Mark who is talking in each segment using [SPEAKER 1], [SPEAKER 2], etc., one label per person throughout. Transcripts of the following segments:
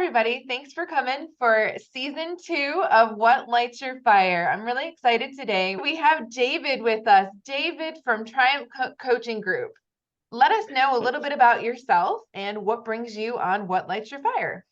[SPEAKER 1] everybody. Thanks for coming for season 2 of What Lights Your Fire. I'm really excited today. We have David with us, David from Triumph Coaching Group. Let us know a little bit about yourself and what brings you on What Lights Your Fire.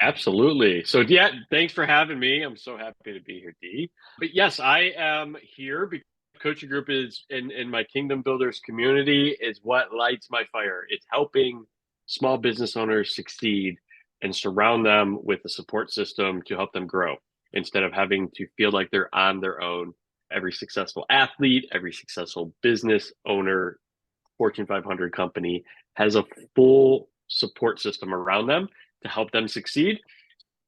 [SPEAKER 2] Absolutely. So yeah, thanks for having me. I'm so happy to be here, Dee. But yes, I am here because coaching group is in my Kingdom Builders community is what lights my fire. It's helping small business owners succeed and surround them with a support system to help them grow instead of having to feel like they're on their own. Every successful athlete, every successful business owner, Fortune 500 company has a full support system around them to help them succeed.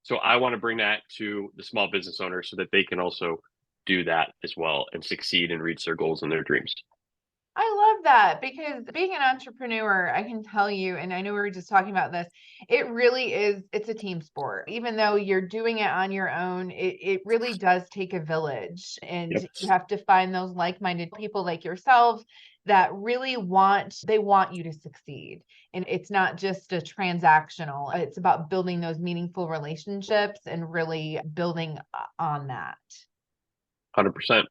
[SPEAKER 2] So I want to bring that to the small business owners so that they can also do that as well and succeed and reach their goals and their dreams.
[SPEAKER 1] I love that because being an entrepreneur, I can tell you, and I know we were just talking about this, it really is, it's a team sport. Even though you're doing it on your own, it really does take a village. And
[SPEAKER 2] Yep.
[SPEAKER 1] you have to find those like-minded people like yourself that really they want you to succeed. And it's not just a transactional, it's about building those meaningful relationships and really building on that.
[SPEAKER 2] 100%.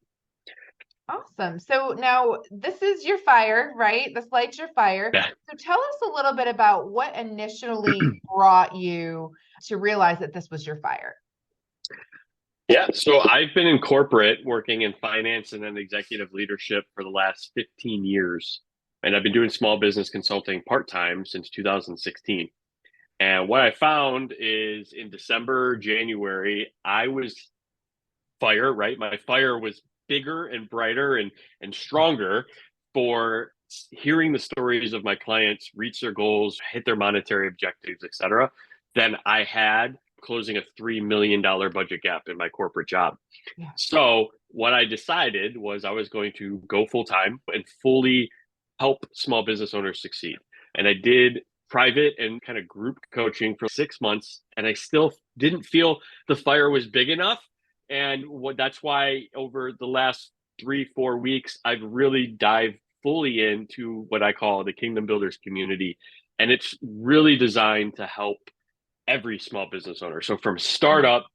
[SPEAKER 1] Awesome. So now this is your fire, right? This lights your fire.
[SPEAKER 2] Yeah.
[SPEAKER 1] So tell us a little bit about what initially brought you to realize that this was your fire.
[SPEAKER 2] Yeah. So I've been in corporate working in finance and then executive leadership for the last 15 years. And I've been doing small business consulting part-time since 2016. And what I found is in December, January, I was fire, right? My fire was bigger and brighter and stronger for hearing the stories of my clients reach their goals, hit their monetary objectives, etc., than I had closing a $3 million budget gap in my corporate job.
[SPEAKER 1] Yeah.
[SPEAKER 2] So what I decided was I was going to go full time and fully help small business owners succeed. And I did private and kind of group coaching for 6 months, and I still didn't feel the fire was big enough. And that's why over the last 3-4 weeks, I've really dived fully into what I call the Kingdom Builders community. And it's really designed to help every small business owner. So from startup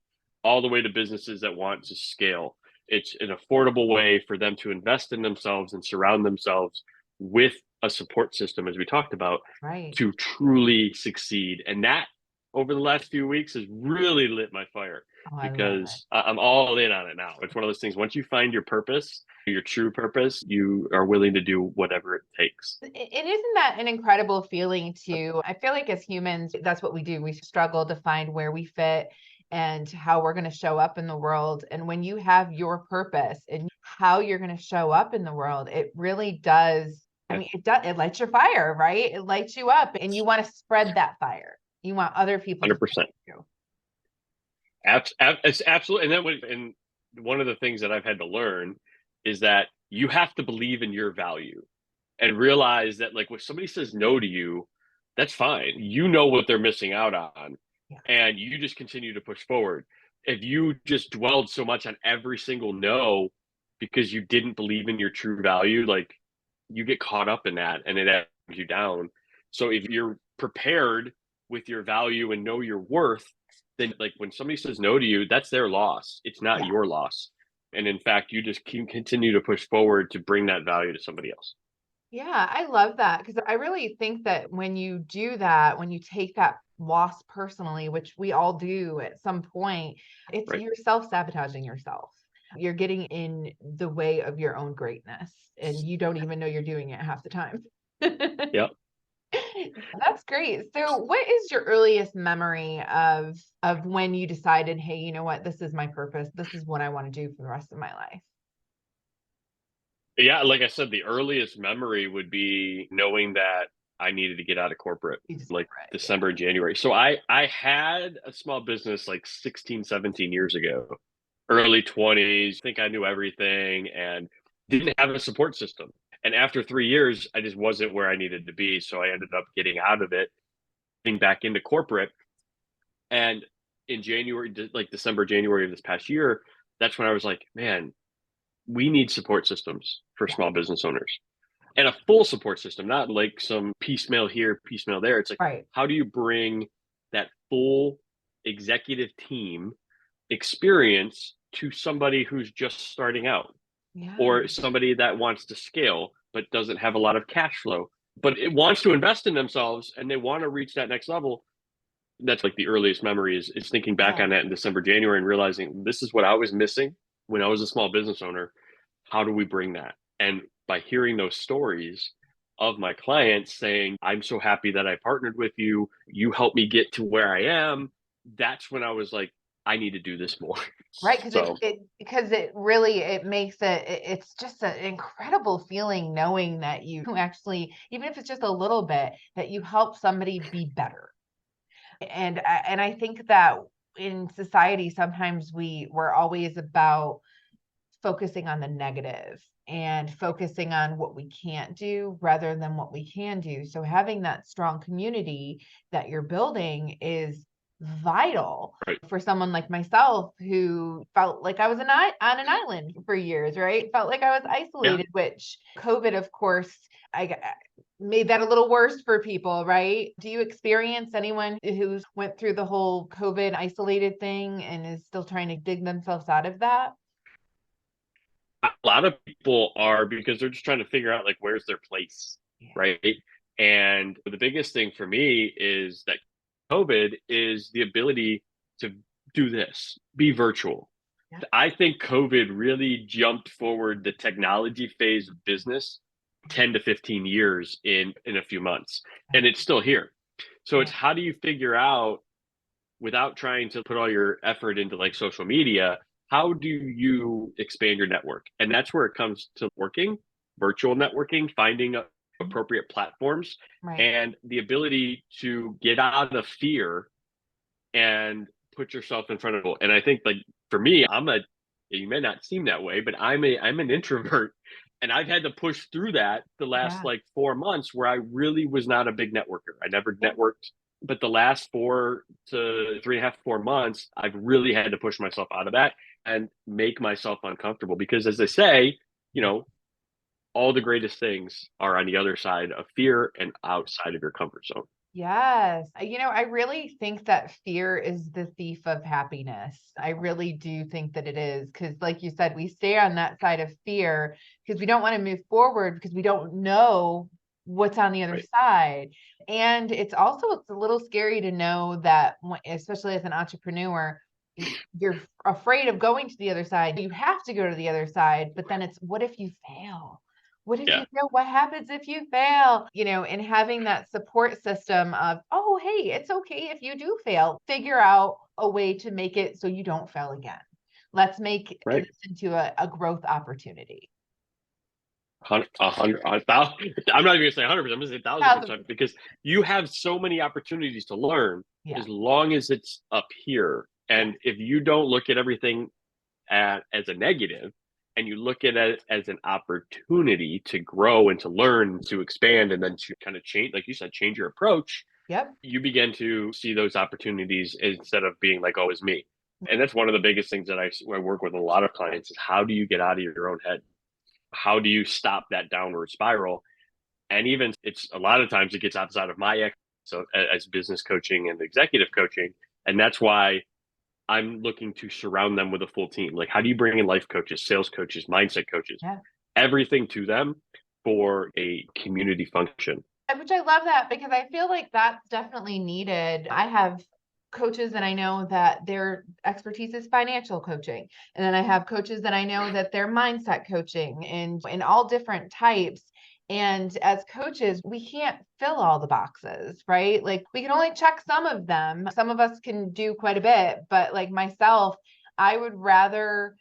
[SPEAKER 2] all the way to businesses that want to scale, it's an affordable way for them to invest in themselves and surround themselves with a support system, as we talked about,
[SPEAKER 1] Right.
[SPEAKER 2] to truly succeed. And that over the last few weeks has really lit my fire because I'm all in on it now. It's one of those things. Once you find your purpose, your true purpose, you are willing to do whatever it takes.
[SPEAKER 1] And isn't that an incredible feeling too? I feel like as humans, that's what we do. We struggle to find where we fit and how we're going to show up in the world. And when you have your purpose and how you're going to show up in the world, it really does. I mean, it lights your fire, right? It lights you up and you want to spread that fire. You want other people to
[SPEAKER 2] 100%.
[SPEAKER 1] you.
[SPEAKER 2] It's absolutely. And one of the things that I've had to learn is that you have to believe in your value and realize that, like, when somebody says no to you, that's fine. You know what they're missing out on,
[SPEAKER 1] Yeah.
[SPEAKER 2] and you just continue to push forward. If you just dwelled so much on every single no because you didn't believe in your true value, like, you get caught up in that and it brings you down. So if you're prepared with your value and know your worth, then, like, when somebody says no to you, that's their loss. It's not
[SPEAKER 1] Yeah.
[SPEAKER 2] your loss. And in fact, you just can continue to push forward to bring that value to somebody else.
[SPEAKER 1] Yeah, I love that because I really think that when you do that, when you take that loss personally, which we all do at some point, it's
[SPEAKER 2] Right.
[SPEAKER 1] you're self-sabotaging yourself. You're getting in the way of your own greatness and you don't even know you're doing it half the time.
[SPEAKER 2] Yep.
[SPEAKER 1] That's great. So what is your earliest memory of when you decided, hey, you know what, this is my purpose. This is what I want to do for the rest of my life?
[SPEAKER 2] Yeah, like I said, the earliest memory would be knowing that I needed to get out of corporate,
[SPEAKER 1] You just
[SPEAKER 2] like
[SPEAKER 1] right.
[SPEAKER 2] December, January. So I had a small business like 16, 17 years ago, early 20s, think I knew everything and didn't have a support system. And after 3 years, I just wasn't where I needed to be. So I ended up getting out of it, getting back into corporate. And in January, like December, January of this past year, that's when I was like, man, we need support systems for
[SPEAKER 1] Yeah.
[SPEAKER 2] small business owners and a full support system, not like some piecemeal here, piecemeal there. It's like,
[SPEAKER 1] Right.
[SPEAKER 2] how do you bring that full executive team experience to somebody who's just starting out
[SPEAKER 1] Yeah.
[SPEAKER 2] or somebody that wants to scale but doesn't have a lot of cash flow, but it wants to invest in themselves and they want to reach that next level. That's like the earliest memory is thinking back
[SPEAKER 1] Yeah.
[SPEAKER 2] on that in December, January, and realizing this is what I was missing when I was a small business owner. How do we bring that? And by hearing those stories of my clients saying, I'm so happy that I partnered with you, you helped me get to where I am, that's when I was like, I need to do this more.
[SPEAKER 1] Right. Because
[SPEAKER 2] So
[SPEAKER 1] because it really, it makes it's just an incredible feeling knowing that you actually, even if it's just a little bit, that you help somebody be better. And I think that in society, sometimes we're always about focusing on the negative and focusing on what we can't do rather than what we can do. So having that strong community that you're building is vital
[SPEAKER 2] right.
[SPEAKER 1] for someone like myself who felt like I was on an island for years, right? Felt like I was
[SPEAKER 2] Yeah.
[SPEAKER 1] isolated, which COVID, of course, I made that a little worse for people, right? Do you experience anyone who's went through the whole COVID isolated thing and is still trying to dig themselves out of that?
[SPEAKER 2] A lot of people are because they're just trying to figure out like where's their place,
[SPEAKER 1] Yeah.
[SPEAKER 2] right? And the biggest thing for me is that COVID is the ability to do this, be virtual.
[SPEAKER 1] Yeah.
[SPEAKER 2] I think COVID really jumped forward the technology phase of business 10 to 15 years in a few months, and it's still here. So
[SPEAKER 1] Yeah.
[SPEAKER 2] it's how do you figure out without trying to put all your effort into like social media, how do you expand your network? And that's where it comes to working, virtual networking, finding
[SPEAKER 1] Mhm.
[SPEAKER 2] appropriate platforms,
[SPEAKER 1] Right.
[SPEAKER 2] and the ability to get out of fear and put yourself in front of people. And I think like for me, you may not seem that way, but I'm an introvert and I've had to push through that the last
[SPEAKER 1] Yeah.
[SPEAKER 2] like 4 months where I really was not a big networker. I never
[SPEAKER 1] Yeah.
[SPEAKER 2] networked, but the last 4 to 3.5, 4 months, I've really had to push myself out of that and make myself uncomfortable because as they say, you
[SPEAKER 1] Yeah.
[SPEAKER 2] know, all the greatest things are on the other side of fear and outside of your comfort zone.
[SPEAKER 1] Yes. I really think that fear is the thief of happiness. I really do think that it is because, like you said, we stay on that side of fear because we don't want to move forward because we don't know what's on the other
[SPEAKER 2] Right.
[SPEAKER 1] side. And it's a little scary to know that, especially as an entrepreneur, you're afraid of going to the other side. You have to go to the other side, but then it's what if you fail? What if you
[SPEAKER 2] Yeah.
[SPEAKER 1] fail? What happens if you fail? And having that support system of, oh, hey, it's okay if you do fail. Figure out a way to make it so you don't fail again. Let's make this
[SPEAKER 2] Right.
[SPEAKER 1] into a growth opportunity.
[SPEAKER 2] A hundred, a thousand. I'm not even gonna say 100%. I'm gonna say 1,000%
[SPEAKER 1] 1,000%.
[SPEAKER 2] because you have so many opportunities to learn
[SPEAKER 1] Yeah.
[SPEAKER 2] as long as it's up here.
[SPEAKER 1] Yeah.
[SPEAKER 2] And if you don't look at everything as a negative, and you look at it as an opportunity to grow and to learn, to expand, and then to kind of change, like you said, change your approach,
[SPEAKER 1] Yep.
[SPEAKER 2] you begin to see those opportunities instead of being like, "Oh, it's me." And that's one of the biggest things that I work with a lot of clients is how do you get out of your own head? How do you stop that downward spiral? And even it's a lot of times it gets outside of my so as business coaching and executive coaching, and that's why I'm looking to surround them with a full team. Like, how do you bring in life coaches, sales coaches, mindset coaches,
[SPEAKER 1] Yeah.
[SPEAKER 2] everything to them for a community function?
[SPEAKER 1] Which I love that because I feel like that's definitely needed. I have coaches that I know that their expertise is financial coaching. And then I have coaches that I know that they're mindset coaching and in all different types. And as coaches, we can't fill all the boxes, right? Like we can only check some of them. Some of us can do quite a bit, but like myself, I would rather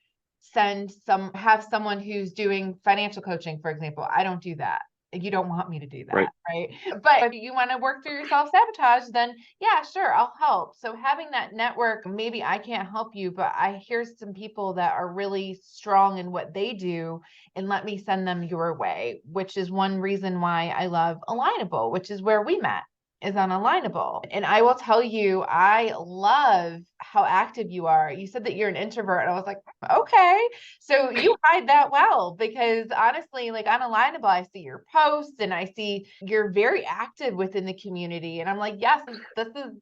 [SPEAKER 1] have someone who's doing financial coaching, for example. I don't do that. You don't want me to do that,
[SPEAKER 2] Right.
[SPEAKER 1] right? But if you want to work through your self-sabotage, then yeah, sure, I'll help. So having that network, maybe I can't help you, but I hear some people that are really strong in what they do and let me send them your way, which is one reason why I love Alignable, which is where we met. is unalignable. And I will tell you, I love how active you are. You said that you're an introvert, and I was like, okay, so you hide that well, because honestly, like unalignable, I see your posts and I see you're very active within the community. And I'm like, yes, this is,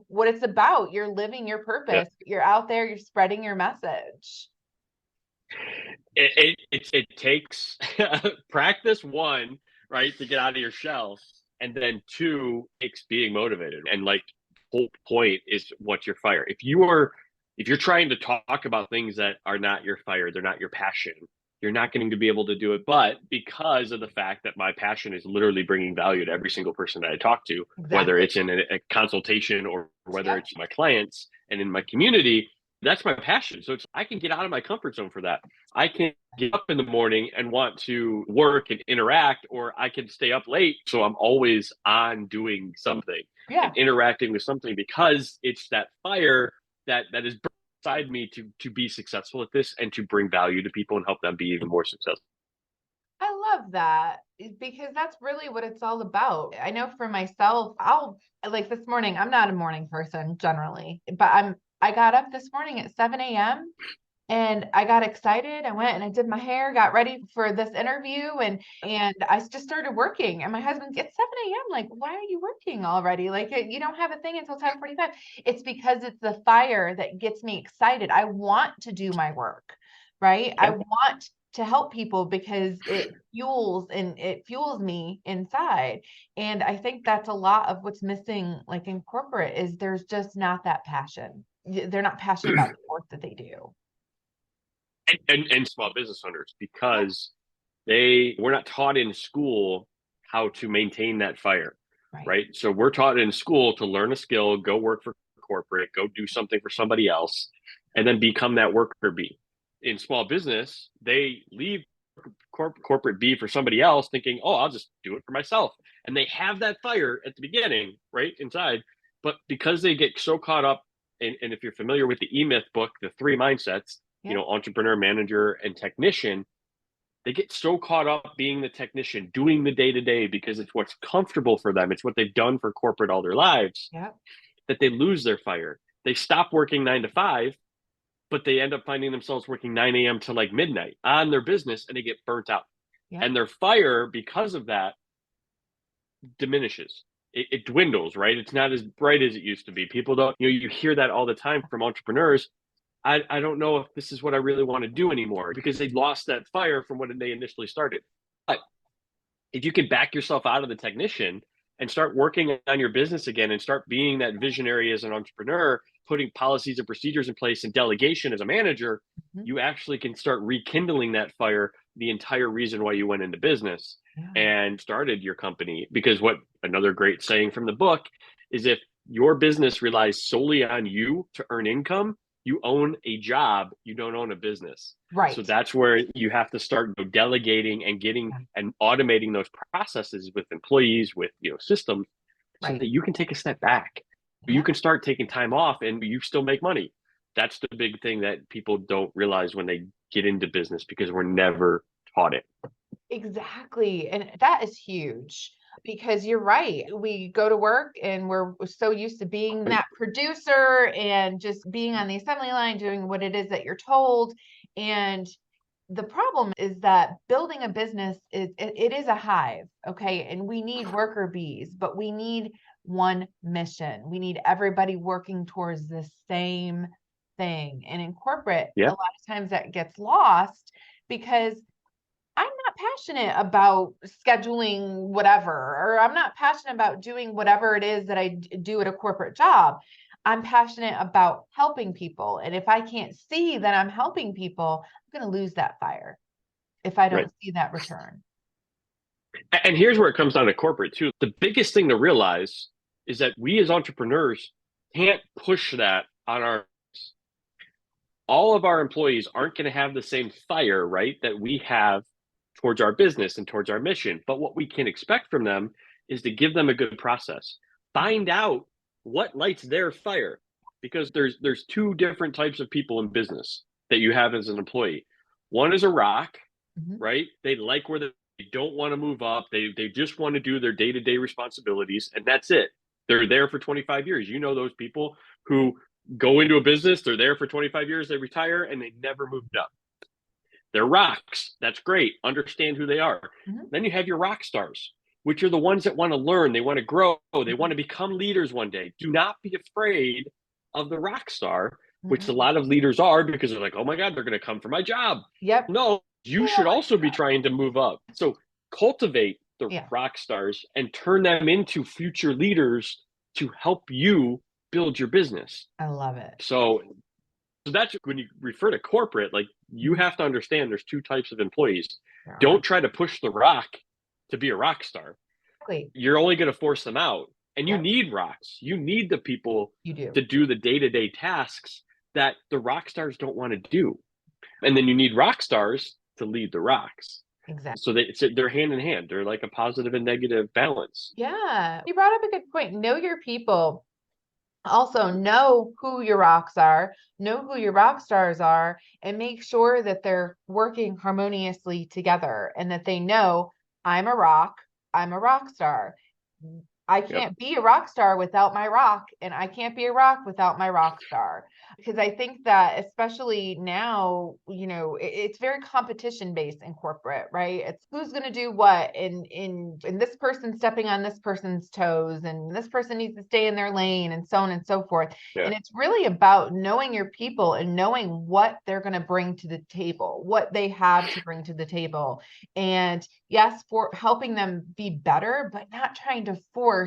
[SPEAKER 1] what it's about. You're living your
[SPEAKER 2] Yeah.
[SPEAKER 1] purpose. You're out there, you're spreading your message.
[SPEAKER 2] It takes practice, one, right, to get out of your shell, and then two, it's being motivated. And like, whole point is, what's your fire? If you're trying to talk about things that are not your fire, they're not your passion, you're not going to be able to do it. But because of the fact that my passion is literally bringing value to every single person that I talk to, whether
[SPEAKER 1] Exactly.
[SPEAKER 2] it's in a consultation or whether
[SPEAKER 1] Yep.
[SPEAKER 2] it's my clients and in my community, that's my passion. So I can get out of my comfort zone for that. I can get up in the morning and want to work and interact, or I can stay up late. So I'm always on doing something and
[SPEAKER 1] Yeah.
[SPEAKER 2] interacting with something, because it's that fire that is inside me to be successful at this and to bring value to people and help them be even more successful.
[SPEAKER 1] I love that, because that's really what it's all about. I know for myself, I'll like this morning, I'm not a morning person generally, but I got up this morning at 7 a.m. and I got excited. I went and I did my hair, got ready for this interview, and I just started working. And my husband's, it's 7 a.m. Like, why are you working already? Like, you don't have a thing until 10:45. It's because it's the fire that gets me excited. I want to do my work, right? I
[SPEAKER 2] Yeah.
[SPEAKER 1] want to help people because it fuels me inside. And I think that's a lot of what's missing, like in corporate, is there's just not that passion. They're not passionate about the work that they do.
[SPEAKER 2] And small business owners,
[SPEAKER 1] Yeah.
[SPEAKER 2] because we're not taught in school how to maintain that fire,
[SPEAKER 1] Right.
[SPEAKER 2] right? So we're taught in school to learn a skill, go work for corporate, go do something for somebody else, and then become that worker bee. In small business, they leave corporate bee for somebody else, thinking, oh, I'll just do it for myself. And they have that fire at the beginning, right inside. But because they get so caught up, and if you're familiar with the E-Myth book, the three mindsets,
[SPEAKER 1] Yeah.
[SPEAKER 2] entrepreneur, manager, and technician, they get so caught up being the technician, doing the day to day because it's what's comfortable for them. It's what they've done for corporate all their lives,
[SPEAKER 1] Yeah.
[SPEAKER 2] that they lose their fire. They stop working 9 to 5, but they end up finding themselves working 9 a.m. to like midnight on their business, and they get burnt out.
[SPEAKER 1] Yeah.
[SPEAKER 2] And their fire, because of that, diminishes. It dwindles, right? It's not as bright as it used to be. People don't, you hear that all the time from entrepreneurs. I don't know if this is what I really want to do anymore, because they lost that fire from when they initially started. But if you can back yourself out of the technician and start working on your business again and start being that visionary as an entrepreneur, putting policies and procedures in place and delegation as a manager,
[SPEAKER 1] Mhm.
[SPEAKER 2] you actually can start rekindling that fire, the entire reason why you went into business
[SPEAKER 1] Yeah.
[SPEAKER 2] and started your company. Because what another great saying from the book is, if your business relies solely on you to earn income, you own a job, you don't own a business. So
[SPEAKER 1] Right.
[SPEAKER 2] that's where you have to start delegating and getting
[SPEAKER 1] Yeah.
[SPEAKER 2] and automating those processes with employees, with systems, so
[SPEAKER 1] Right.
[SPEAKER 2] that you can take a step back. You
[SPEAKER 1] Yeah.
[SPEAKER 2] can start taking time off and you still make money. That's the big thing that people don't realize when they get into business, because we're never taught it.
[SPEAKER 1] Exactly. And that is huge, because you're right. We go to work and we're so used to being that producer and just being on the assembly line, doing what it is that you're told. And the problem is that building a business it is a hive, okay? And we need worker bees, but we need one mission. We need everybody working towards the same thing. And in corporate, a
[SPEAKER 2] Yeah.
[SPEAKER 1] lot of times that gets lost, because I'm not passionate about scheduling whatever, or I'm not passionate about doing whatever it is that I do at a corporate job. I'm passionate about helping people. And if I can't see that I'm helping people, I'm going to lose that fire if I
[SPEAKER 2] Right.
[SPEAKER 1] don't see that return.
[SPEAKER 2] And here's where it comes down to corporate too. The biggest thing to realize is that we as entrepreneurs can't push that on our all of our employees aren't going to have the same fire, right, that we have towards our business and towards our mission. But what we can expect from them is to give them a good process. Find out what lights their fire, because there's two different types of people in business that you have as an employee. One is a rock,
[SPEAKER 1] Mhm.
[SPEAKER 2] right? They like where They don't want to move up. They just want to do their day-to-day responsibilities, and that's it. They're there for 25 years. You know those people who go into a business, they're there for 25 years, they retire, and they never moved up. They're rocks. That's great. Understand who they are.
[SPEAKER 1] Mm-hmm.
[SPEAKER 2] Then you have your rock stars, which are the ones that want to learn, they want to grow, they
[SPEAKER 1] Mm-hmm.
[SPEAKER 2] want to become leaders one day. Do not be afraid of the rock star, which a
[SPEAKER 1] Mm-hmm.
[SPEAKER 2] lot of leaders are, because they're like, oh my God, they're going to come for my job.
[SPEAKER 1] Yep.
[SPEAKER 2] No, you
[SPEAKER 1] They don't
[SPEAKER 2] should
[SPEAKER 1] want
[SPEAKER 2] also be
[SPEAKER 1] that.
[SPEAKER 2] trying to move up. So cultivate the
[SPEAKER 1] Yeah,
[SPEAKER 2] rock stars and turn them into future leaders to help you build your business.
[SPEAKER 1] I love it.
[SPEAKER 2] So that's when you refer to corporate, like you
[SPEAKER 1] Mhm.
[SPEAKER 2] have to understand there's two types of employees.
[SPEAKER 1] There are.
[SPEAKER 2] Don't try to push the rock to be a rock star.
[SPEAKER 1] Exactly.
[SPEAKER 2] You're only going to force them out. And you
[SPEAKER 1] Yep,
[SPEAKER 2] need rocks. You need the people
[SPEAKER 1] you do.
[SPEAKER 2] to do the day-to-day tasks that the rock stars don't want to do. And then you need rock stars to lead the rocks.
[SPEAKER 1] Exactly.
[SPEAKER 2] So they're hand in hand. They're like a positive and negative balance.
[SPEAKER 1] Yeah. You brought up a good point. Know your people. Also, know who your rocks are, know who your rock stars are, and make sure that they're working harmoniously together and that they know I'm a rock, I'm a rock star. I
[SPEAKER 2] Yep.
[SPEAKER 1] can't be a rock star without my rock, and I can't be a rock without my rock star. Because I think that especially now, it's very competition based in corporate, right? It's who's going to do what, and this person stepping on this person's toes, and this person needs to stay in their lane, and so on and so forth.
[SPEAKER 2] Yeah.
[SPEAKER 1] And it's really about knowing your people and knowing what they're going to bring to the table, what they have to bring to the table. And yes, for helping them be better, but not trying to force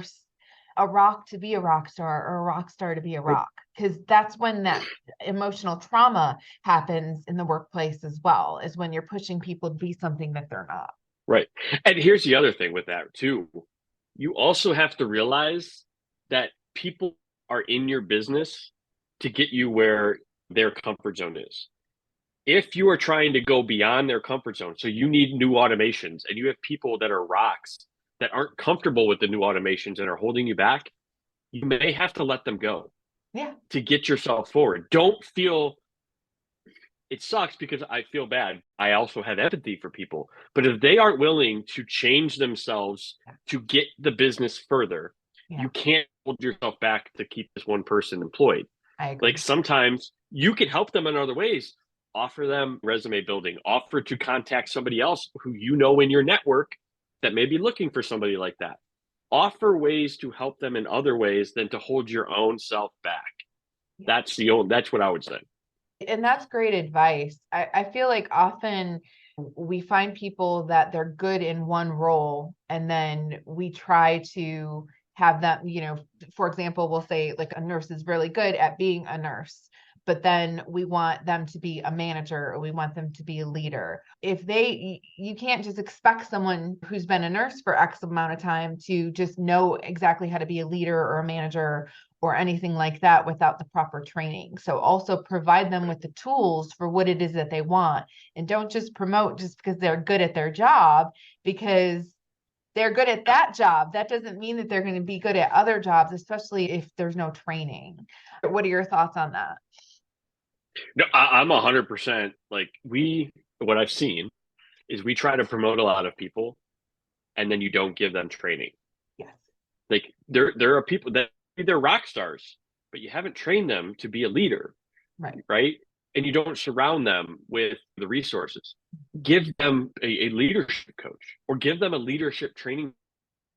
[SPEAKER 1] a rock to be a rock star or a rock star to be a rock, because that's when that emotional trauma happens in the workplace as well, is when you're pushing people to be something that they're not.
[SPEAKER 2] Right. And here's the other thing with that too. You also have to realize that people are in your business to get you where their comfort zone is. If you are trying to go beyond their comfort zone, so you need new automations and you have people that are rocks that aren't comfortable with the new automations and are holding you back, you may have to let them go
[SPEAKER 1] Yeah.
[SPEAKER 2] to get yourself forward. Don't feel it sucks because I feel bad. I also have empathy for people. But if they aren't willing to change themselves to get the business further,
[SPEAKER 1] Yeah.
[SPEAKER 2] you can't hold yourself back to keep this one person employed.
[SPEAKER 1] I agree.
[SPEAKER 2] Like sometimes you can help them in other ways. Offer them resume building, offer to contact somebody else who you know in your network that may be looking for somebody like that. Offer ways to help them in other ways than to hold your own self back. That's what I would say.
[SPEAKER 1] And that's great advice. I feel like often we find people that they're good in one role, and then we try to have them, for example, we'll say like a nurse is really good at being a nurse, but then we want them to be a manager or we want them to be a leader. You can't just expect someone who's been a nurse for X amount of time to just know exactly how to be a leader or a manager or anything like that without the proper training. So also provide them with the tools for what it is that they want, and don't just promote just because they're good at their job, because they're good at that job. That doesn't mean that they're going to be good at other jobs, especially if there's no training. What are your thoughts on that?
[SPEAKER 2] No, I'm 100% like what I've seen is we try to promote a lot of people and then you don't give them training.
[SPEAKER 1] Yes.
[SPEAKER 2] Like there are people that they're rock stars, but you haven't trained them to be a leader,
[SPEAKER 1] Right.
[SPEAKER 2] right? And you don't surround them with the resources. Give them a leadership coach or give them a leadership training.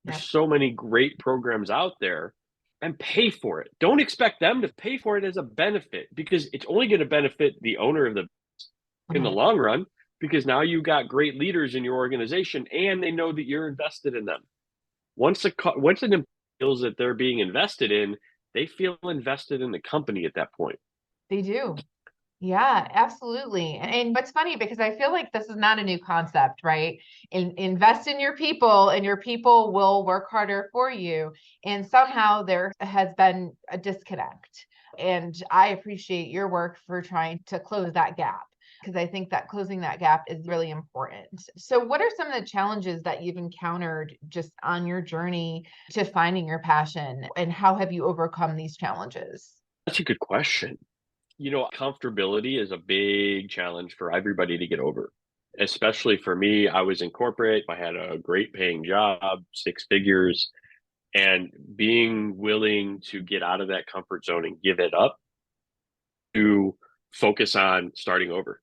[SPEAKER 2] There's
[SPEAKER 1] Yep.
[SPEAKER 2] so many great programs out there, and pay for it. Don't expect them to pay for it as a benefit, because it's only going to benefit the owner of the in the
[SPEAKER 1] Mhm.
[SPEAKER 2] long run, because now you got great leaders in your organization and they know that you're invested in them. Once an employee feels that they're being invested in, they feel invested in the company at that point.
[SPEAKER 1] They do. Yeah, absolutely. And what's funny, because I feel like this is not a new concept, right? Invest in your people and your people will work harder for you. And somehow there has been a disconnect. And I appreciate your work for trying to close that gap, because I think that closing that gap is really important. So, what are some of the challenges that you've encountered just on your journey to finding your passion, and how have you overcome these challenges?
[SPEAKER 2] That's a good question. Comfortability is a big challenge for everybody to get over. especially for me, I was in corporate. I had a great paying job, six figures, and being willing to get out of that comfort zone and give it up to focus on starting over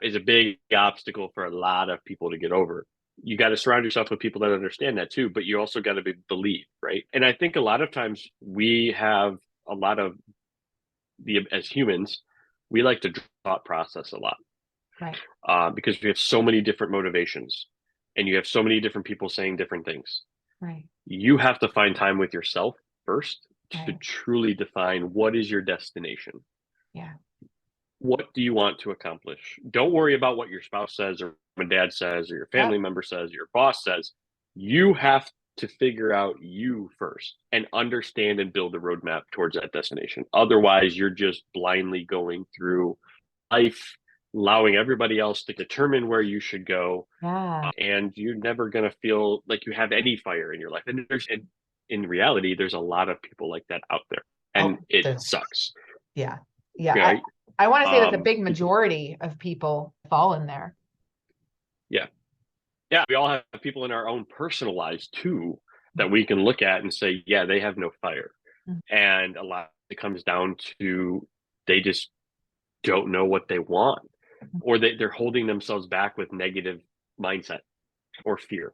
[SPEAKER 2] is a big obstacle for a lot of people to get over. You got to surround yourself with people that understand that too, but you also got to believe, right? And I think a lot of times we have a lot of as humans, we like to thought process a lot,
[SPEAKER 1] Right.
[SPEAKER 2] because we have so many different motivations and you have so many different people saying different things.
[SPEAKER 1] Right.
[SPEAKER 2] You have to find time with yourself first to
[SPEAKER 1] Right.
[SPEAKER 2] truly define what is your destination.
[SPEAKER 1] Yeah.
[SPEAKER 2] What do you want to accomplish? Don't worry about what your spouse says or my dad says or your family
[SPEAKER 1] Yep.
[SPEAKER 2] member says, or your boss says. You have to figure out you first and understand and build a roadmap towards that destination. Otherwise, you're just blindly going through life, allowing everybody else to determine where you should go.
[SPEAKER 1] Yeah.
[SPEAKER 2] And you're never going to feel like you have any fire in your life. And in reality, there's a lot of people like that out there, and
[SPEAKER 1] Oh,
[SPEAKER 2] it sucks.
[SPEAKER 1] yeah. Yeah.
[SPEAKER 2] Right.
[SPEAKER 1] I want to say that the
[SPEAKER 2] Um,
[SPEAKER 1] big majority of people fall in there.
[SPEAKER 2] yeah. Yeah. We all have people in our own personal lives too that we can look at and say, yeah, they have no fire.
[SPEAKER 1] Mhm.
[SPEAKER 2] And a lot, it comes down to they just don't know what they want, or they're holding themselves back with negative mindset or fear.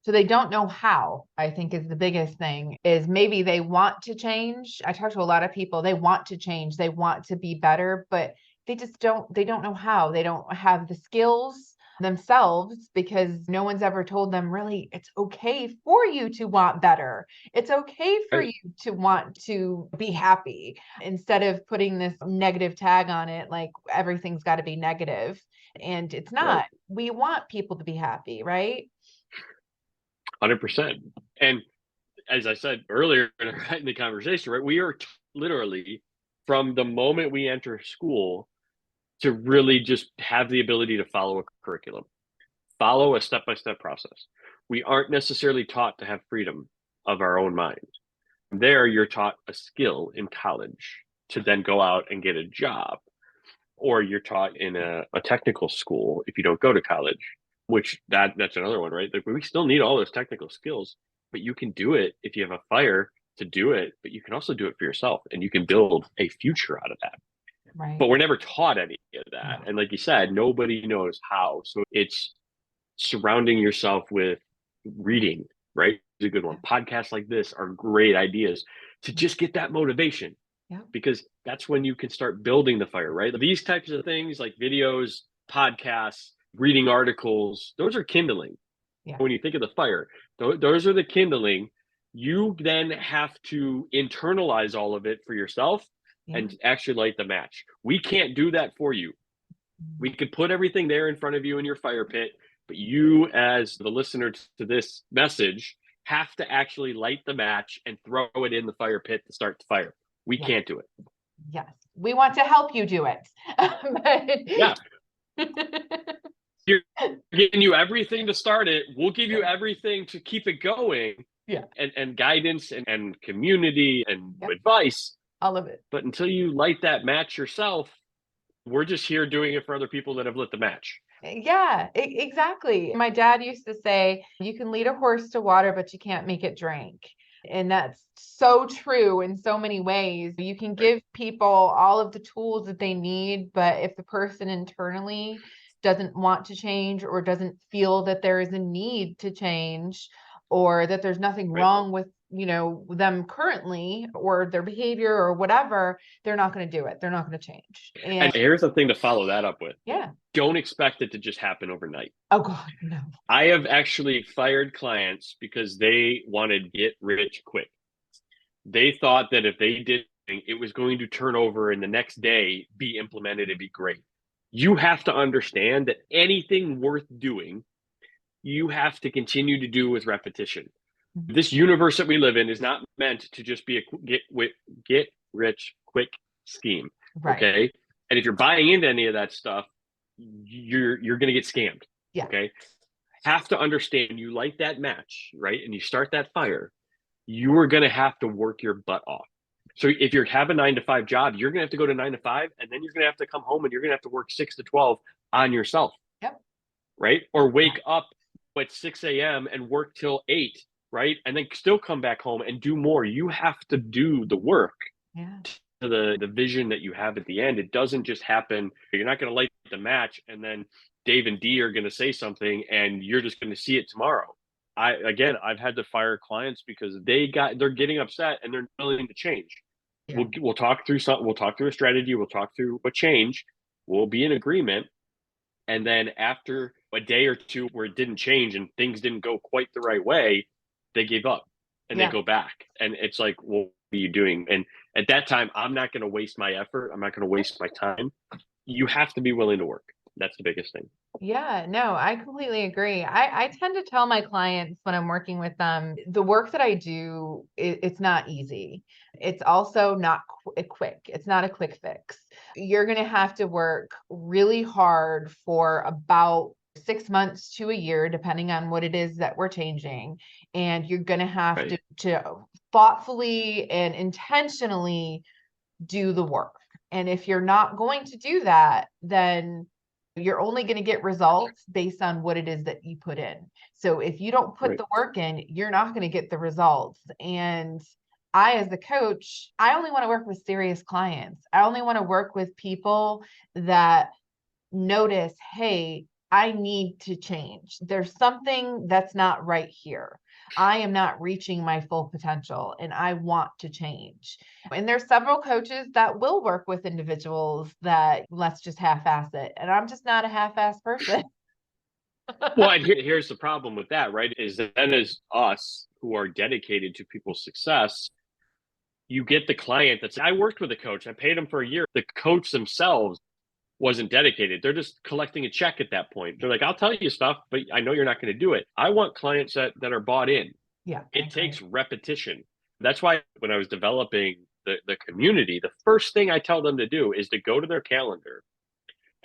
[SPEAKER 1] So they don't know how, I think is the biggest thing, is maybe they want to change. I talk to a lot of people, they want to change, they want to be better, but they don't know how. They don't have the skills themselves because no one's ever told them really it's okay for you to want better. It's okay for
[SPEAKER 2] Right.
[SPEAKER 1] you to want to be happy instead of putting this negative tag on it like everything's got to be negative. And it's
[SPEAKER 2] Right.
[SPEAKER 1] not. We want people to be happy, right?
[SPEAKER 2] 100%. And as I said earlier in the conversation, right, we are literally from the moment we enter school to really just have the ability to follow a curriculum, follow a step by step process. We aren't necessarily taught to have freedom of our own mind. There, you're taught a skill in college to then go out and get a job, or you're taught in a technical school if you don't go to college, which that's another one, right? Like we still need all those technical skills, but you can do it if you have a fire to do it, but you can also do it for yourself and you can build a future out of that.
[SPEAKER 1] Right.
[SPEAKER 2] But we're never taught any of that.
[SPEAKER 1] No.
[SPEAKER 2] And like you said, nobody knows how. So it's surrounding yourself with reading, right? Is a good one. Podcasts like this are great ideas to just get that motivation,
[SPEAKER 1] Yeah.
[SPEAKER 2] because that's when you can start building the fire, right? These types of things like videos, podcasts, reading articles, those are kindling.
[SPEAKER 1] Yeah.
[SPEAKER 2] When you think of the fire, those are the kindling. You then have to internalize all of it for yourself
[SPEAKER 1] Yeah.
[SPEAKER 2] and actually light the match. We can't do that for you. We could put everything there in front of you in your fire pit, but you, as the listener to this message, have to actually light the match and throw it in the fire pit to start the fire. We
[SPEAKER 1] Yeah.
[SPEAKER 2] can't do it.
[SPEAKER 1] Yes. We want to help you do it.
[SPEAKER 2] Yeah. You're giving you everything to start it. We'll give you everything to keep it going.
[SPEAKER 1] Yeah.
[SPEAKER 2] And guidance and community and
[SPEAKER 1] Yep.
[SPEAKER 2] advice.
[SPEAKER 1] All of it.
[SPEAKER 2] But until you light that match yourself, we're just here doing it for other people that have lit the match.
[SPEAKER 1] Yeah, exactly. My dad used to say, you can lead a horse to water, but you can't make it drink. And that's so true in so many ways. You can give people all of the tools that they need, but if the person internally doesn't want to change or doesn't feel that there is a need to change or that there's nothing
[SPEAKER 2] Right.
[SPEAKER 1] wrong with, them currently or their behavior or whatever, they're not going to do it. They're not going to change.
[SPEAKER 2] And here's the thing to follow that up with.
[SPEAKER 1] Yeah.
[SPEAKER 2] Don't expect it to just happen overnight.
[SPEAKER 1] Oh God, no.
[SPEAKER 2] I have actually fired clients because they wanted get rich quick. They thought that if they did it was going to turn over and the next day be implemented and be great. You have to understand that anything worth doing, you have to continue to do with repetition. This universe that we live in is not meant to just be a get rich quick scheme.
[SPEAKER 1] Right.
[SPEAKER 2] Okay. And if you're buying into any of that stuff, you're going to get scammed.
[SPEAKER 1] Yeah.
[SPEAKER 2] Okay. Have to understand, you light that match, right? And you start that fire, you are going to have to work your butt off. So if you have a 9 to 5 job, you're going to have to go to 9 to 5, and then you're going to have to come home and you're going to have to work 6 to 12 on yourself.
[SPEAKER 1] Yep.
[SPEAKER 2] Right? Or wake up at 6 a.m. and work till 8, right? And then still come back home and do more. You have to do the work
[SPEAKER 1] Yeah.
[SPEAKER 2] to the vision that you have at the end. It doesn't just happen. You're not going to light the match and then Dave and Dee are going to say something and you're just going to see it tomorrow. I've had to fire clients because they're getting upset and they're willing to change.
[SPEAKER 1] Yeah.
[SPEAKER 2] We'll talk through something. We'll talk through a strategy. We'll talk through a change. We'll be in agreement. And then after a day or two where it didn't change and things didn't go quite the right way, they gave up and they go back. And it's like, well, what are you doing? And at that time, I'm not going to waste my effort. I'm not going to waste my time. You have to be willing to work. That's the biggest thing.
[SPEAKER 1] Yeah, no, I completely agree. I tend to tell my clients when I'm working with them, the work that I do, it's not easy. It's also not quick. It's not a quick fix. You're going to have to work really hard for about 6 months to a year, depending on what it is that we're changing. And you're going to have
[SPEAKER 2] Right.
[SPEAKER 1] to thoughtfully and intentionally do the work. And if you're not going to do that, then you're only going to get results based on what it is that you put in. So if you don't put
[SPEAKER 2] Right.
[SPEAKER 1] the work in, you're not going to get the results. And I, as a coach, I only want to work with serious clients. I only want to work with people that notice, hey, I need to change. There's something that's not right here. I am not reaching my full potential and I want to change. And there's several coaches that will work with individuals that let's just half-ass it. And I'm just not a half-ass person.
[SPEAKER 2] Well, and here's the problem with that, right? Is that then as us who are dedicated to people's success, you get the client that's, I worked with a coach, I paid him for a year. The coach themselves wasn't dedicated. They're just collecting a check at that point. They're like, I'll tell you stuff, but I know you're not going to do it. I want clients that are bought in.
[SPEAKER 1] Yeah.
[SPEAKER 2] It takes repetition. That's why when I was developing the community, the first thing I tell them to do is to go to their calendar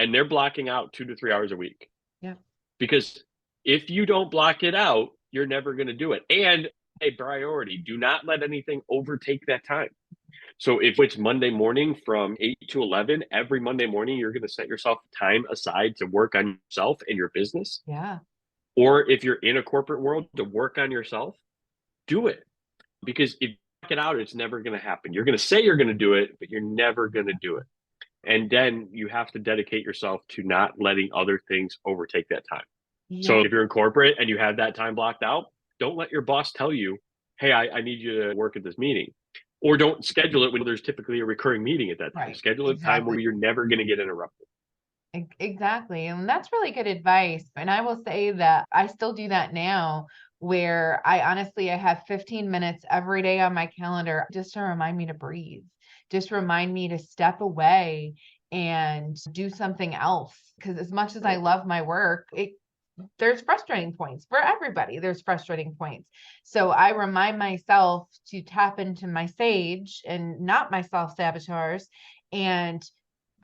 [SPEAKER 2] and they're blocking out 2 to 3 hours a week.
[SPEAKER 1] Yeah.
[SPEAKER 2] Because if you don't block it out, you're never going to do it. And a priority, do not let anything overtake that time. So if it's Monday morning from 8 to 11, every Monday morning, you're going to set yourself time aside to work on yourself and your business.
[SPEAKER 1] Yeah.
[SPEAKER 2] Or if you're in a corporate world to work on yourself, do it. Because if you block it out, it's never going to happen. You're going to say you're going to do it, but you're never going to do it. And then you have to dedicate yourself to not letting other things overtake that time.
[SPEAKER 1] Yeah.
[SPEAKER 2] So if you're in corporate and you have that time blocked out, don't let your boss tell you, hey, I need you to work at this meeting. Or don't schedule it when there's typically a recurring meeting at that time.
[SPEAKER 1] Right.
[SPEAKER 2] Schedule a time where you're never going to get interrupted.
[SPEAKER 1] Exactly. And that's really good advice. And I will say that I still do that now, where I have 15 minutes every day on my calendar just to remind me to breathe, just remind me to step away and do something else. Because as much as I love my work, there's frustrating points for everybody. There's frustrating points. So I remind myself to tap into my sage and not my self-saboteurs and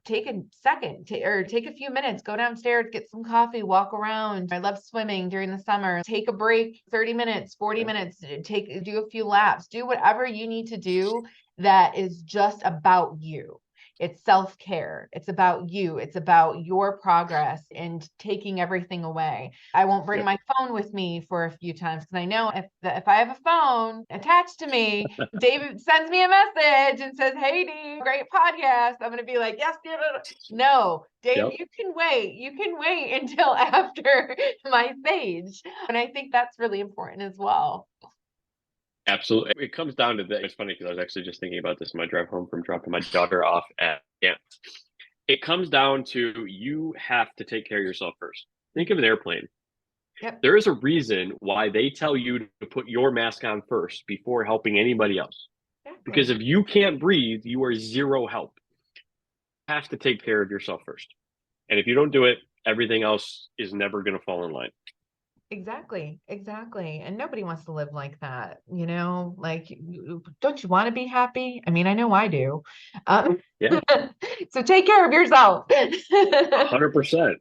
[SPEAKER 1] take a second or take a few minutes, go downstairs, get some coffee, walk around. I love swimming during the summer. Take a break, 30 minutes, 40 minutes, do a few laps, do whatever you need to do that is just about you. It's self-care. It's about you. It's about your progress and taking everything away. I won't bring my phone with me for a few times because I know if I have a phone attached to me, David sends me a message and says, hey, Dee, great podcast. I'm going to be like, yes, no, Dave, you can wait. You can wait until after my stage. And I think that's really important as well.
[SPEAKER 2] Absolutely. It comes down to that. It's funny because I was actually just thinking about this on my drive home from dropping my daughter off at camp. It comes down to you have to take care of yourself first. Think of an airplane.
[SPEAKER 1] Yep.
[SPEAKER 2] There is a reason why they tell you to put your mask on first before helping anybody else. Exactly. Because if you can't breathe, you are zero help. You have to take care of yourself first. And if you don't do it, everything else is never going to fall in line.
[SPEAKER 1] Exactly. And nobody wants to live like that, like, don't you want to be happy? I mean, I know I do. Yeah. So take care of yourself.
[SPEAKER 2] 100%.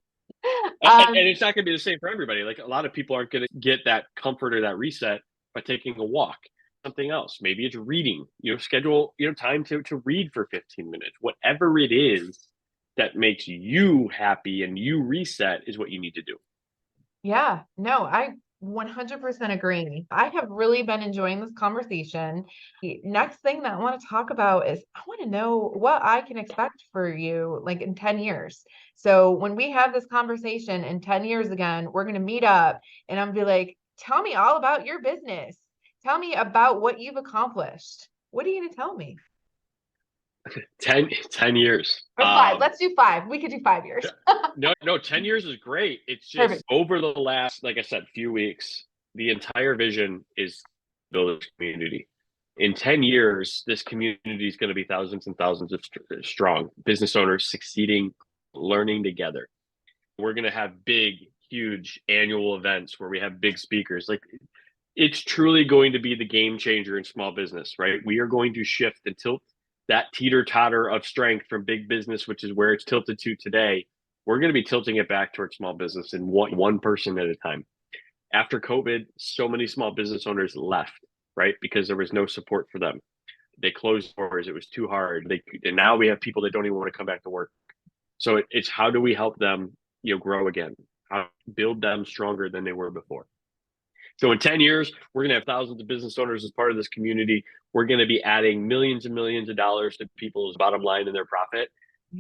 [SPEAKER 2] And it's not going to be the same for everybody. Like a lot of people aren't going to get that comfort or that reset by taking a walk, something else. Maybe it's reading, schedule, time to read for 15 minutes, whatever it is. that makes you happy and you reset is what you need to do.
[SPEAKER 1] Yeah, no, I 100% agree. I have really been enjoying this conversation. The next thing that I want to talk about is I want to know what I can expect for you like in 10 years. So when we have this conversation in 10 years again, we're going to meet up and I'm gonna be like, tell me all about your business. Tell me about what you've accomplished. What are you going to tell me?
[SPEAKER 2] 10 years.
[SPEAKER 1] Or five. Let's do five. We could do 5 years.
[SPEAKER 2] No, 10 years is great. It's just
[SPEAKER 1] Perfect.
[SPEAKER 2] over the last, like I said, few weeks, the entire vision is build a community. In 10 years, this community is going to be thousands and thousands of strong business owners succeeding, learning together. We're going to have big, huge annual events where we have big speakers. Like it's truly going to be the game changer in small business, right? We are going to shift and tilt that teeter totter of strength from big business, which is where it's tilted to today. We're going to be tilting it back towards small business and one person at a time. After COVID, so many small business owners left, right? Because there was no support for them. They closed doors. It was too hard. And now we have people that don't even want to come back to work. So it's how do we help them, grow again? How build them stronger than they were before? So in 10 years, we're going to have thousands of business owners as part of this community. We're going to be adding millions and millions of dollars to people's bottom line and their profit.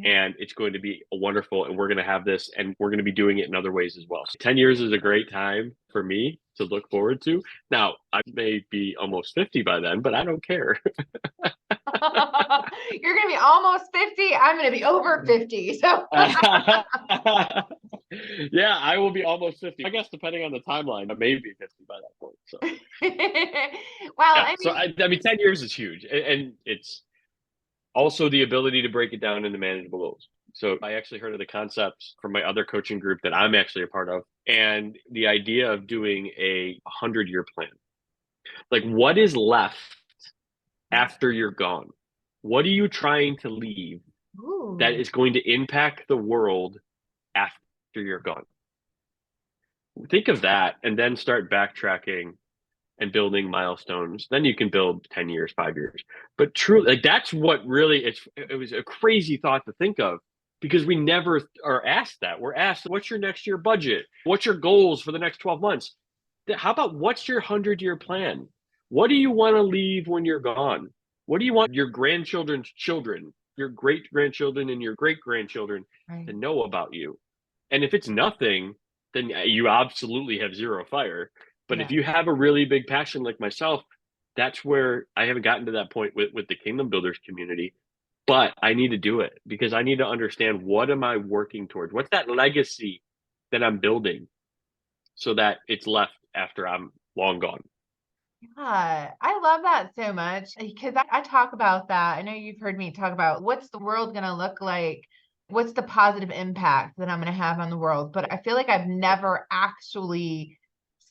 [SPEAKER 2] And it's going to be wonderful. And we're going to have this and we're going to be doing it in other ways as well. So 10 years is a great time for me to look forward to. Now, I may be almost 50 by then, but I don't care.
[SPEAKER 1] You're going to be almost 50. I'm going to be over 50. So
[SPEAKER 2] yeah, I will be almost 50. I guess depending on the timeline, I may be 50 by that point. So,
[SPEAKER 1] well,
[SPEAKER 2] yeah. I mean, 10 years is huge. And it's also the ability to break it down into manageable goals. So I actually heard of the concepts from my other coaching group that I'm actually a part of, and the idea of doing a 100-year plan. Like, what is left after you're gone? What are you trying to leave that is going to impact the world after you're gone? Think of that and then start backtracking and building milestones. Then you can build 10 years, 5 years. But truly, like that's what really it was a crazy thought to think of because we never are asked that. We're asked, what's your next year budget? What's your goals for the next 12 months? How about what's your 100-year plan? What do you want to leave when you're gone? What do you want your grandchildren's children, your great grandchildren, and your great grandchildren to know about you? And if it's nothing, then you absolutely have zero fire. But if you have a really big passion like myself, that's where I haven't gotten to that point with the Kingdom Builders community. But I need to do it because I need to understand what am I working towards? What's that legacy that I'm building so that it's left after I'm long gone?
[SPEAKER 1] Yeah, I love that so much because I talk about that. I know you've heard me talk about what's the world going to look like? What's the positive impact that I'm going to have on the world? But I feel like I've never actually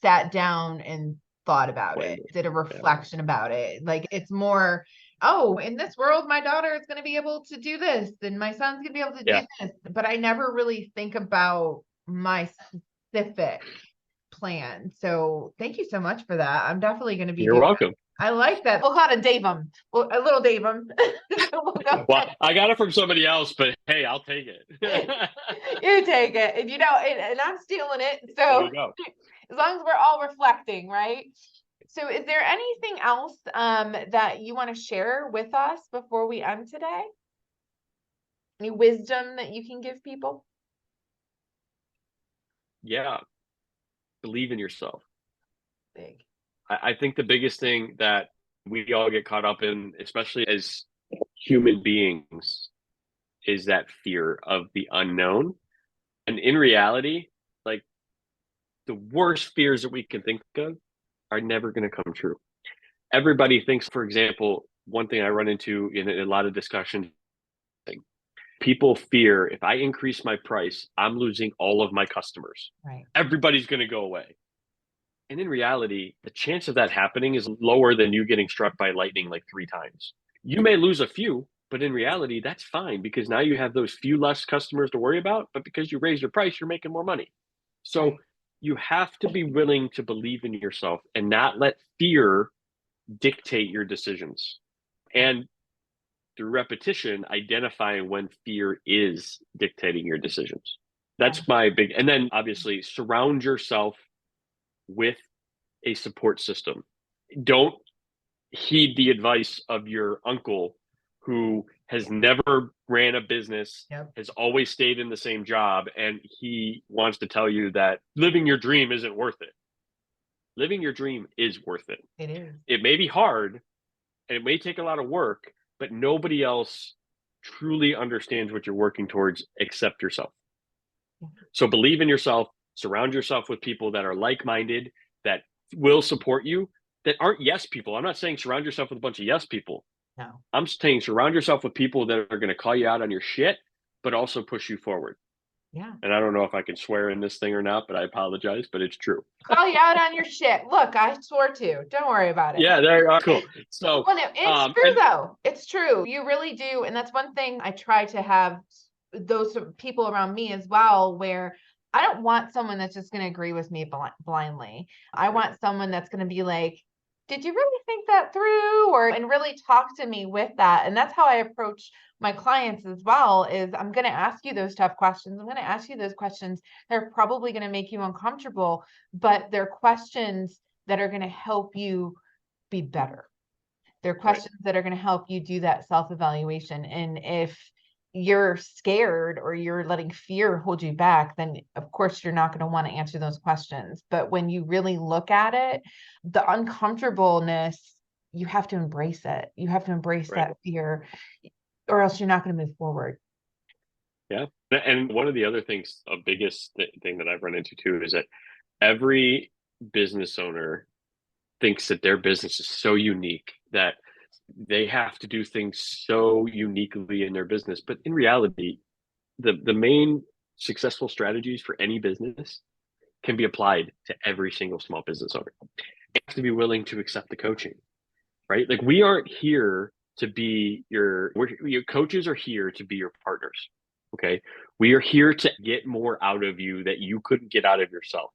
[SPEAKER 1] sat down and thought about it, did a reflection about it. Like it's more, oh, in this world, my daughter is going to be able to do this and my son's going to be able to do this. But I never really think about my specific plan. So thank you so much for that. I'm definitely going to be
[SPEAKER 2] You're welcome.
[SPEAKER 1] I like that. We'll kind of Dave them. Well, a little Dave them.
[SPEAKER 2] Well, I got it from somebody else, but hey, I'll take it.
[SPEAKER 1] You take it. And and I'm stealing it. So as long as we're all reflecting, right? So is there anything else that you want to share with us before we end today? Any wisdom that you can give people?
[SPEAKER 2] Yeah. Believe in yourself.
[SPEAKER 1] Big.
[SPEAKER 2] I think the biggest thing that we all get caught up in, especially as human beings, is that fear of the unknown. And in reality, like the worst fears that we can think of are never going to come true. Everybody thinks, for example, one thing I run into in a lot of discussions, people fear if I increase my price, I'm losing all of my customers.
[SPEAKER 1] Right.
[SPEAKER 2] Everybody's going to go away. And in reality, the chance of that happening is lower than you getting struck by lightning like 3 times. You may lose a few, but in reality, that's fine because now you have those few less customers to worry about. But because you raise your price, you're making more money. So you have to be willing to believe in yourself and not let fear dictate your decisions. And through repetition, identifying when fear is dictating your decisions.
[SPEAKER 1] Yeah.
[SPEAKER 2] That's my big, and then obviously surround yourself with a support system. Don't heed the advice of your uncle who has never ran a business,
[SPEAKER 1] Yep.
[SPEAKER 2] has always stayed in the same job, and he wants to tell you that living your dream isn't worth it. Living your dream is worth it.
[SPEAKER 1] It is.
[SPEAKER 2] It may be hard and it may take a lot of work, but nobody else truly understands what you're working towards except yourself. So believe in yourself, surround yourself with people that are like-minded, that will support you, that aren't yes people. I'm not saying surround yourself with a bunch of yes people.
[SPEAKER 1] No.
[SPEAKER 2] I'm saying surround yourself with people that are going to call you out on your shit, but also push you forward.
[SPEAKER 1] Yeah.
[SPEAKER 2] And I don't know if I can swear in this thing or not, but I apologize, but it's true.
[SPEAKER 1] Call you out on your shit. Look, I swore to. Don't worry about it.
[SPEAKER 2] Yeah, there you are. Cool. So,
[SPEAKER 1] well, no, it's true though. It's true. You really do. And that's one thing I try to have those people around me as well, where I don't want someone that's just going to agree with me blindly. I want someone that's going to be like, did you really think that through? Or, and really talk to me with that. And that's how I approach my clients as well, is I'm going to ask you those tough questions. I'm going to ask you those questions. They're probably going to make you uncomfortable, but they're questions that are going to help you be better. They're questions that are going to help you do that self-evaluation. And if you're scared or you're letting fear hold you back, then of course you're not going to want to answer those questions. But when you really look at it, the uncomfortableness, you have to embrace it. You have to embrace that fear, or else you're not going to move forward.
[SPEAKER 2] Yeah. And one of the other things, a biggest thing that I've run into too, is that every business owner thinks that their business is so unique that they have to do things so uniquely in their business. But in reality, the main successful strategies for any business can be applied to every single small business owner. You have to be willing to accept the coaching, right? Like we aren't here to be your coaches are here to be your partners. Okay. We are here to get more out of you that you couldn't get out of yourself.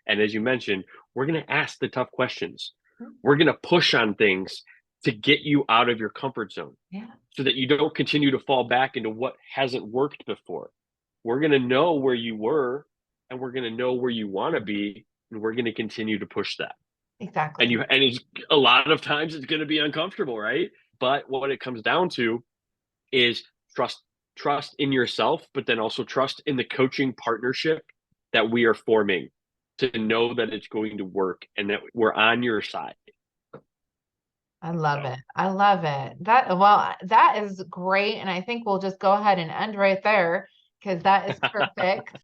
[SPEAKER 2] And as you mentioned, we're going to ask the tough questions. We're going to push on things to get you out of your comfort zone.
[SPEAKER 1] Yeah.
[SPEAKER 2] So that you don't continue to fall back into what hasn't worked before. We're going to know where you were and we're going to know where you want to be, and we're going to continue to push that.
[SPEAKER 1] Exactly.
[SPEAKER 2] And it's a lot of times it's going to be uncomfortable, right? But what it comes down to is trust in yourself, but then also trust in the coaching partnership that we are forming, to know that it's going to work and that we're on your side.
[SPEAKER 1] I love it. I love it. That is great. And I think we'll just go ahead and end right there, because that is perfect.